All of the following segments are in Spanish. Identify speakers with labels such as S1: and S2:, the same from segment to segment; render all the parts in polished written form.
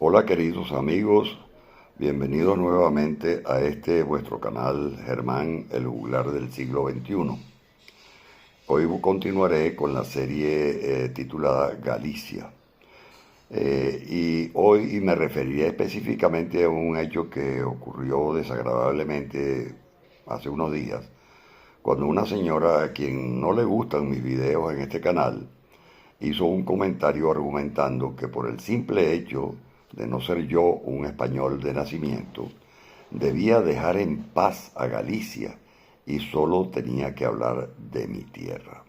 S1: Hola queridos amigos, bienvenidos nuevamente a este vuestro canal Germán, el juglar del siglo XXI. Hoy continuaré con la serie titulada Galicia. Y me referiré específicamente a un hecho que ocurrió desagradablemente hace unos días, cuando una señora a quien no le gustan mis videos en este canal, hizo un comentario argumentando que por el simple hecho de no ser yo un español de nacimiento, debía dejar en paz a Galicia y solo tenía que hablar de mi tierra.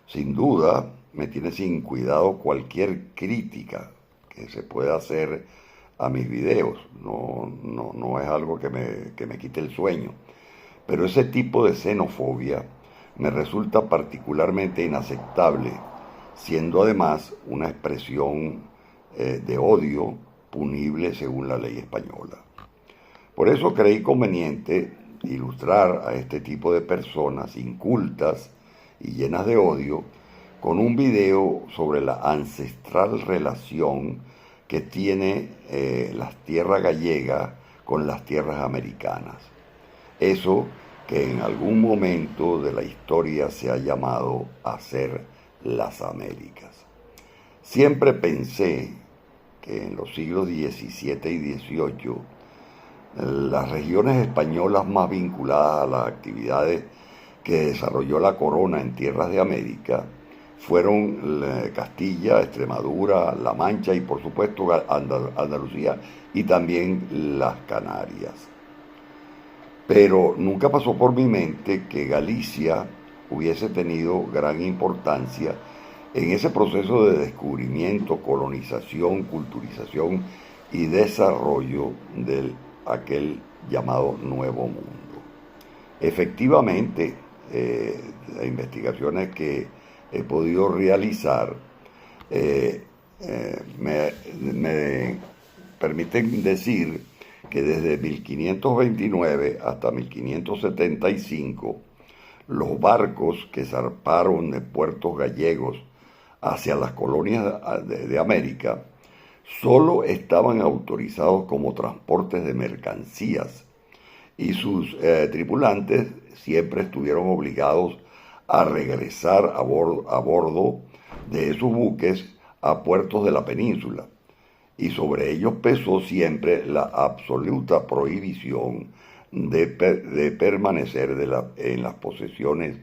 S1: Sin duda, me tiene sin cuidado cualquier crítica que se pueda hacer a mis videos. No es algo que me quite el sueño. Pero ese tipo de xenofobia me resulta particularmente inaceptable, siendo además una expresión de odio punible según la ley española. Por eso creí conveniente ilustrar a este tipo de personas incultas y llenas de odio con un video sobre la ancestral relación que tiene las tierras gallegas con las tierras americanas. Eso que en algún momento de la historia se ha llamado hacer las Américas. Siempre pensé que en los siglos XVII y XVIII las regiones españolas más vinculadas a las actividades que desarrolló la corona en tierras de América fueron Castilla, Extremadura, La Mancha y por supuesto Andalucía y también las Canarias. Pero nunca pasó por mi mente que Galicia hubiese tenido gran importancia en ese proceso de descubrimiento, colonización, culturización y desarrollo de aquel llamado Nuevo Mundo. Efectivamente, las investigaciones que he podido realizar me permiten decir que desde 1529 hasta 1575, los barcos que zarparon de puertos gallegos hacia las colonias de América solo estaban autorizados como transportes de mercancías y sus tripulantes siempre estuvieron obligados a regresar a bordo de esos buques a puertos de la península. Y sobre ellos pesó siempre la absoluta prohibición de permanecer en las posesiones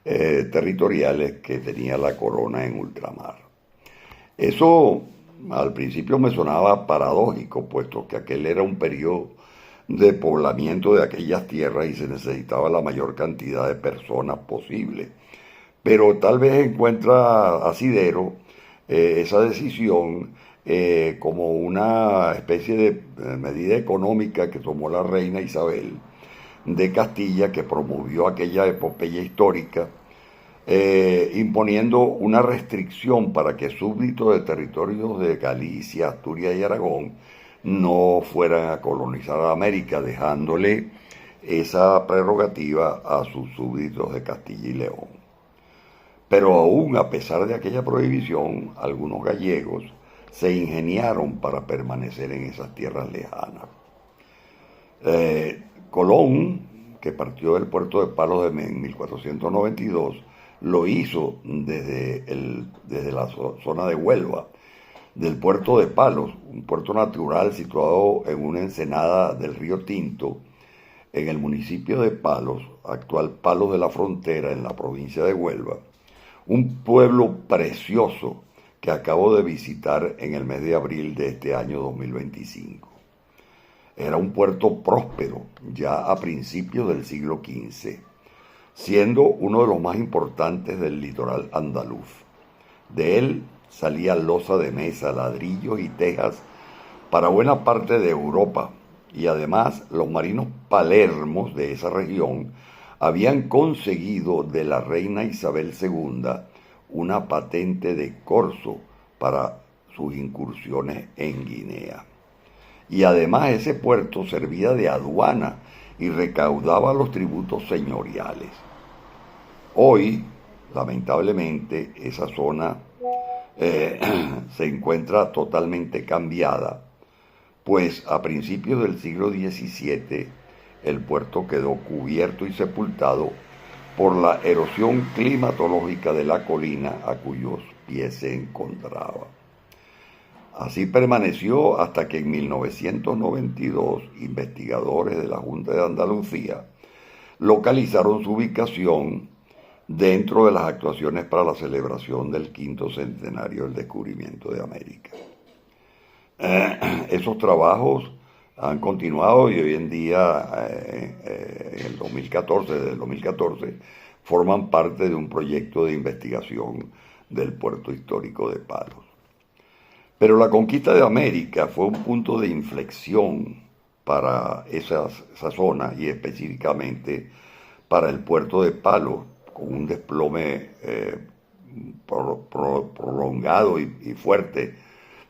S1: territoriales que tenía la corona en ultramar. Eso al principio me sonaba paradójico, puesto que aquel era un periodo de poblamiento de aquellas tierras y se necesitaba la mayor cantidad de personas posible. Pero tal vez encuentra asidero esa decisión como una especie de medida económica que tomó la reina Isabel de Castilla, que promovió aquella epopeya histórica, imponiendo una restricción para que súbditos de territorios de Galicia, Asturias y Aragón no fueran a colonizar América, dejándole esa prerrogativa a sus súbditos de Castilla y León. Pero aún a pesar de aquella prohibición, algunos gallegos se ingeniaron para permanecer en esas tierras lejanas. Colón, que partió del puerto de Palos en 1492, lo hizo desde la zona de Huelva, del puerto de Palos, un puerto natural situado en una ensenada del río Tinto, en el municipio de Palos, actual Palos de la Frontera, en la provincia de Huelva, un pueblo precioso que acabo de visitar en el mes de abril de este año 2025. Era un puerto próspero ya a principios del siglo XV, siendo uno de los más importantes del litoral andaluz. De él salía loza de mesa, ladrillos y tejas para buena parte de Europa, y además los marinos palermos de esa región habían conseguido de la reina Isabel II una patente de corso para sus incursiones en Guinea. Y además ese puerto servía de aduana y recaudaba los tributos señoriales. Hoy, lamentablemente, esa zona se encuentra totalmente cambiada pues a principios del siglo XVII el puerto quedó cubierto y sepultado por la erosión climatológica de la colina a cuyos pies se encontraba. Así permaneció hasta que en 1992 investigadores de la Junta de Andalucía localizaron su ubicación dentro de las actuaciones para la celebración del 5º centenario del descubrimiento de América. Esos trabajos han continuado y hoy en día, en el 2014, desde el 2014, forman parte de un proyecto de investigación del puerto histórico de Palos. Pero la conquista de América fue un punto de inflexión para esa zona y específicamente para el puerto de Palos, con un desplome prolongado y fuerte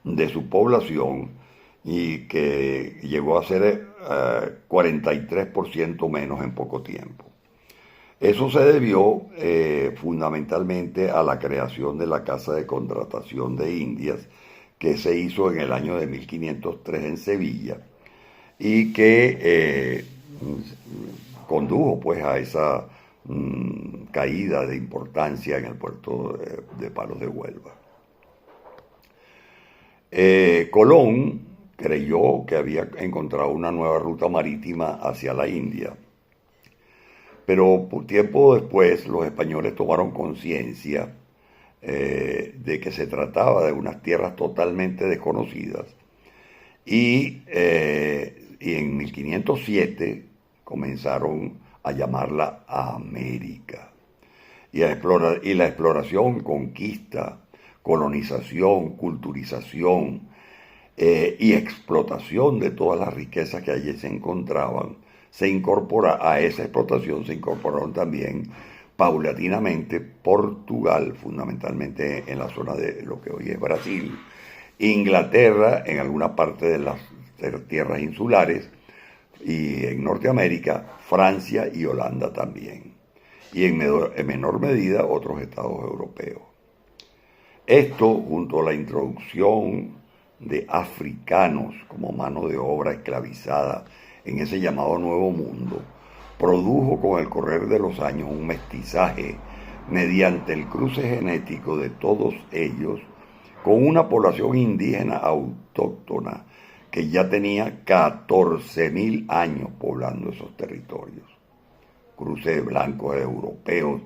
S1: de su población y que llegó a ser 43% menos en poco tiempo. Eso se debió fundamentalmente a la creación de la Casa de Contratación de Indias, que se hizo en el año de 1503 en Sevilla y que condujo pues a esa caída de importancia en el puerto de Palos de Huelva. Colón creyó que había encontrado una nueva ruta marítima hacia la India, pero tiempo después los españoles tomaron conciencia de que se trataba de unas tierras totalmente desconocidas y en 1507 comenzaron a llamarla América. Y la exploración, conquista, colonización, culturización y explotación de todas las riquezas que allí se encontraban, a esa explotación se incorporaron también paulatinamente Portugal, fundamentalmente en la zona de lo que hoy es Brasil, Inglaterra en alguna parte de las tierras insulares, y en Norteamérica, Francia y Holanda también, y en menor medida otros estados europeos. Esto, junto a la introducción de africanos como mano de obra esclavizada en ese llamado Nuevo Mundo, produjo con el correr de los años un mestizaje mediante el cruce genético de todos ellos con una población indígena autóctona que ya tenía 14.000 años poblando esos territorios. Cruce de blancos europeos,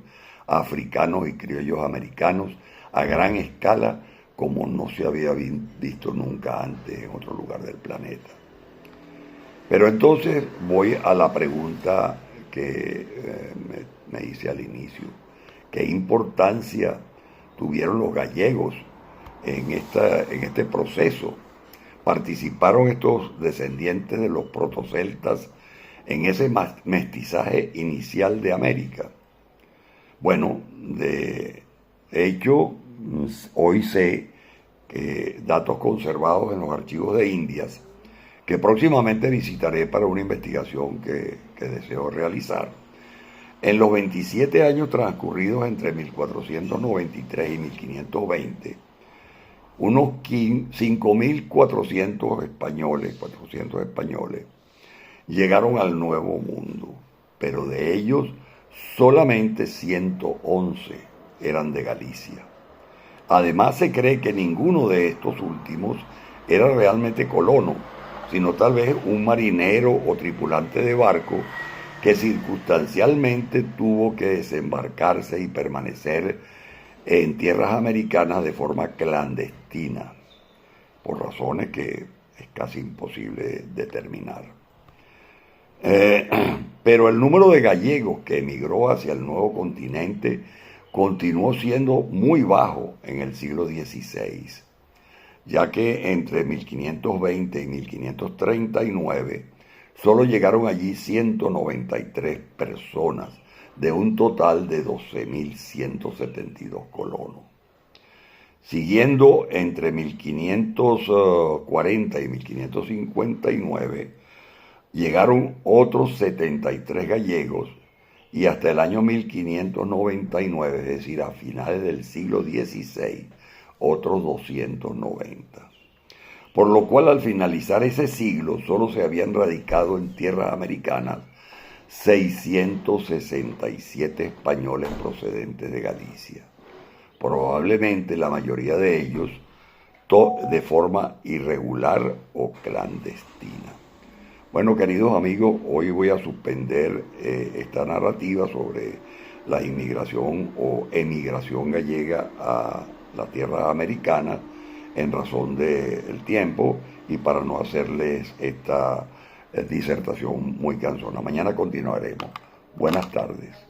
S1: africanos y criollos americanos a gran escala como no se había visto nunca antes en otro lugar del planeta. Pero entonces voy a la pregunta que me hice al inicio. ¿Qué importancia tuvieron los gallegos en este proceso? ¿Participaron estos descendientes de los protoceltas en ese mestizaje inicial de América? Bueno, de hecho, hoy sé que datos conservados en los archivos de Indias, que próximamente visitaré para una investigación que deseo realizar. En los 27 años transcurridos entre 1493 y 1520, unos 5.400 españoles, llegaron al Nuevo Mundo, pero de ellos solamente 111 eran de Galicia. Además, se cree que ninguno de estos últimos era realmente colono, sino tal vez un marinero o tripulante de barco que circunstancialmente tuvo que desembarcarse y permanecer en tierras americanas de forma clandestina, por razones que es casi imposible determinar. Pero el número de gallegos que emigró hacia el nuevo continente continuó siendo muy bajo en el siglo XVI, ya que entre 1520 y 1539 solo llegaron allí 193 personas, de un total de 12.172 colonos. Siguiendo entre 1540 y 1559, llegaron otros 73 gallegos y hasta el año 1599, es decir, a finales del siglo XVI, otros 290. por lo cual al finalizar ese siglo solo se habían radicado en tierras americanas 667 españoles procedentes de Galicia, probablemente la mayoría de ellos de forma irregular o clandestina. Bueno, queridos amigos, hoy voy a suspender esta narrativa sobre la inmigración o emigración gallega a la tierra americana en razón del tiempo y para no hacerles esta disertación muy cansona. Mañana continuaremos. Buenas tardes.